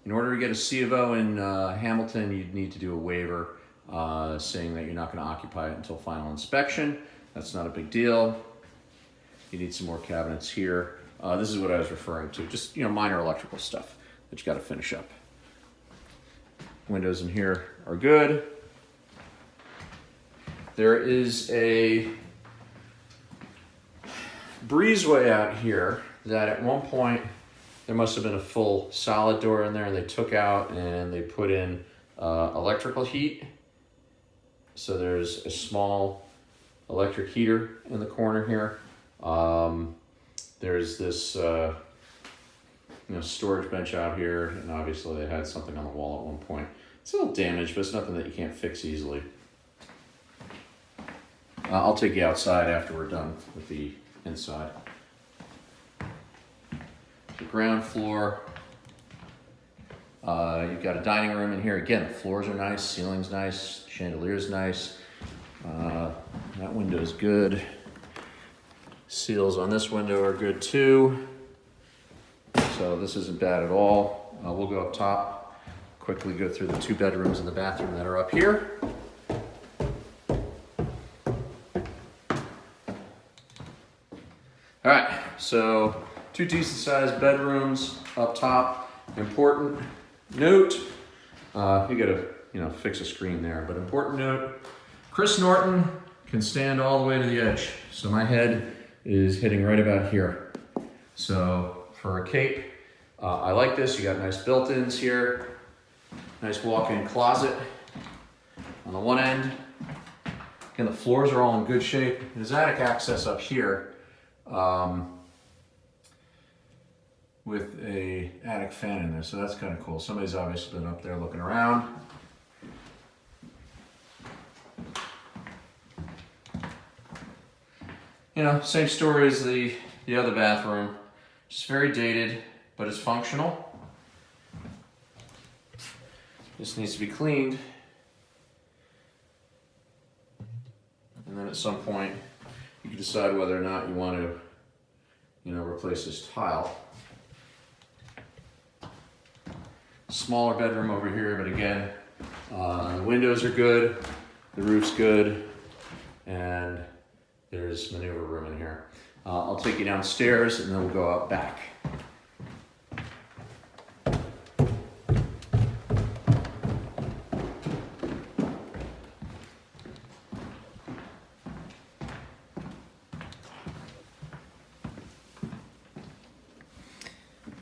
In order to get a C of O in Hamilton, you'd need to do a waiver saying that you're not going to occupy it until final inspection. That's not a big deal. You need some more cabinets here. This is what I was referring to, just minor electrical stuff that you got to finish up. Windows in here are good. There is a breezeway out here that at one point there must have been a full solid door in there, and they took out and they put in electrical heat. So there's a small electric heater in the corner here. There's this storage bench out here, and obviously they had something on the wall at one point. It's a little damaged, but it's nothing that you can't fix easily. I'll take you outside after we're done with the inside. The ground floor. You've got a dining room in here. Again, the floors are nice, ceiling's nice, chandelier's nice. That window's good. Seals on this window are good too. So this isn't bad at all. We'll go up top, quickly go through the 2 bedrooms and the bathroom that are up here. All right, so 2 decent sized bedrooms up top. Important note, you gotta fix a screen there, but important note, Chris Norton can stand all the way to the edge. So my head is hitting right about here. So for a cape, I like this. You got nice built-ins here, nice walk-in closet on the one end. Again, the floors are all in good shape. There's attic access up here. With a attic fan in there, so that's kind of cool. Somebody's obviously been up there looking around. Same story as the other bathroom. Just very dated, but it's functional. Just needs to be cleaned. And then at some point, you can decide whether or not you want to, replace this tile. Smaller bedroom over here, but again, the windows are good, the roof's good, and there's maneuver room in here. I'll take you downstairs and then we'll go out back.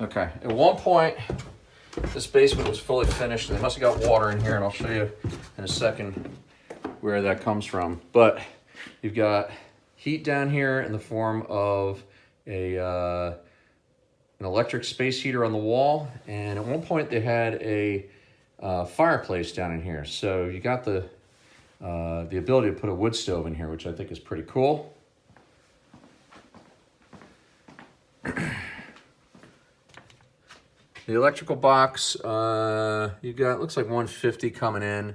Okay, at one point, this basement was fully finished. They must have got water in here, and I'll show you in a second where that comes from. But you've got heat down here in the form of an electric space heater on the wall, and at one point they had a fireplace down in here. So you got the ability to put a wood stove in here, which I think is pretty cool. The electrical box, you got, looks like 150 coming in.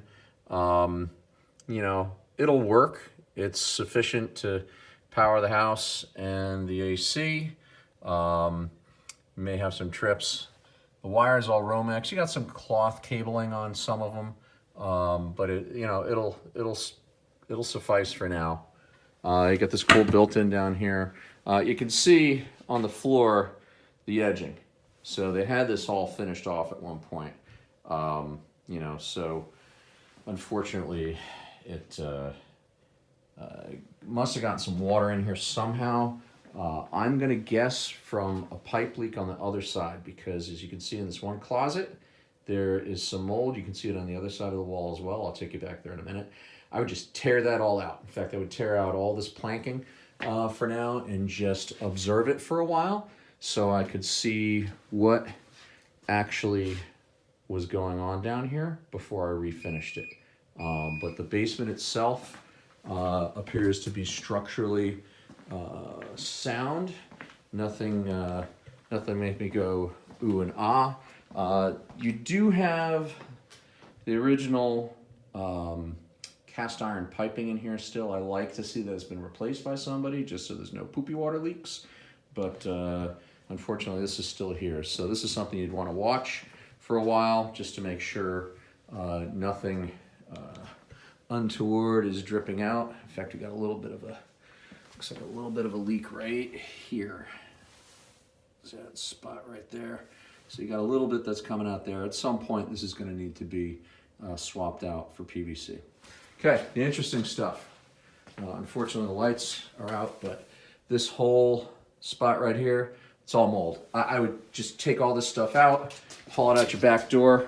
It'll work. It's sufficient to power the house and the AC. You may have some trips. The wire's all Romex. You got some cloth cabling on some of them, but it'll suffice for now. You got this cool built-in down here. You can see on the floor the edging. So they had this all finished off at one point, so unfortunately it must have gotten some water in here somehow. I'm gonna guess from a pipe leak on the other side, because as you can see in this one closet, there is some mold. You can see it on the other side of the wall as well. I'll take you back there in a minute. I would just tear that all out. In fact, I would tear out all this planking for now and just observe it for a while, so I could see what actually was going on down here before I refinished it. But the basement itself appears to be structurally sound. Nothing made me go ooh and ah. You do have the original cast iron piping in here still. I like to see that it's been replaced by somebody, just so there's no poopy water leaks. But unfortunately, this is still here. So this is something you'd want to watch for a while just to make sure nothing untoward is dripping out. In fact, we got a little bit of a, looks like a little bit of a leak right here. Is that spot right there? So you got a little bit that's coming out there. At some point, this is going to need to be swapped out for PVC. Okay, the interesting stuff. Unfortunately, the lights are out, but this whole spot right here, it's all mold. I would just take all this stuff out, haul it out your back door,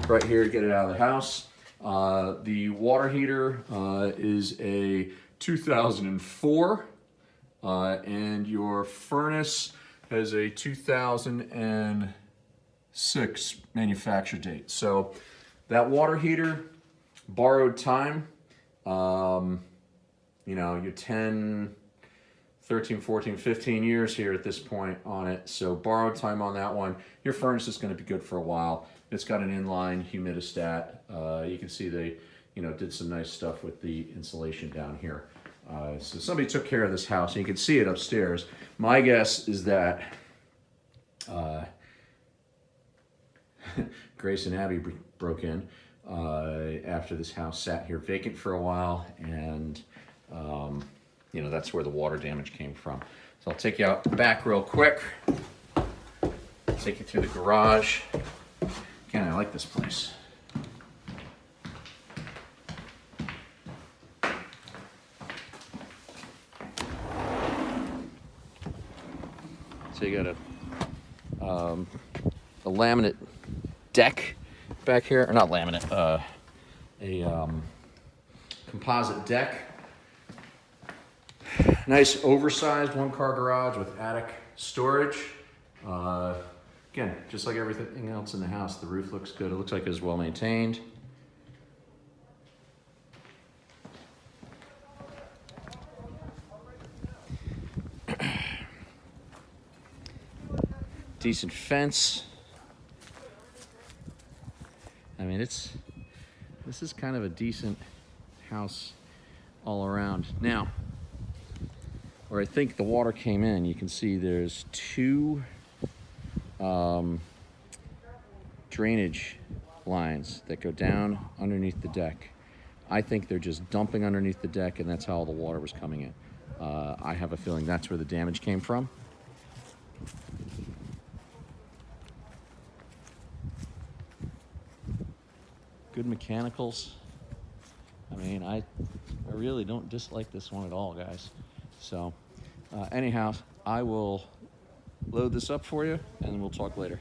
right here to get it out of the house. The water heater is a 2004, and your furnace has a 2006 manufacture date. So that water heater, borrowed time, you know, you're 10, 13, 14, 15 years here at this point on it. So borrowed time on that one. Your furnace is going to be good for a while. It's got an inline humidistat. You can see they, you know, did some nice stuff with the insulation down here. So somebody took care of this house, and you can see it upstairs. My guess is that Grace and Abby broke in after this house sat here vacant for a while, and you know, that's where the water damage came from. So I'll take you out back real quick, take you through the garage. Again, I like this place. So you got a laminate deck back here, or not laminate, a composite deck. Nice oversized one-car garage with attic storage. Again, just like everything else in the house, the roof looks good. It looks like it's well maintained. Decent fence. I mean, this is kind of a decent house all around. Now, where I think the water came in, you can see there's two drainage lines that go down underneath the deck. I think they're just dumping underneath the deck, and that's how all the water was coming in. I have a feeling that's where the damage came from. Good mechanicals. I mean, I really don't dislike this one at all, guys. So anyhow, I will load this up for you, and then we'll talk later.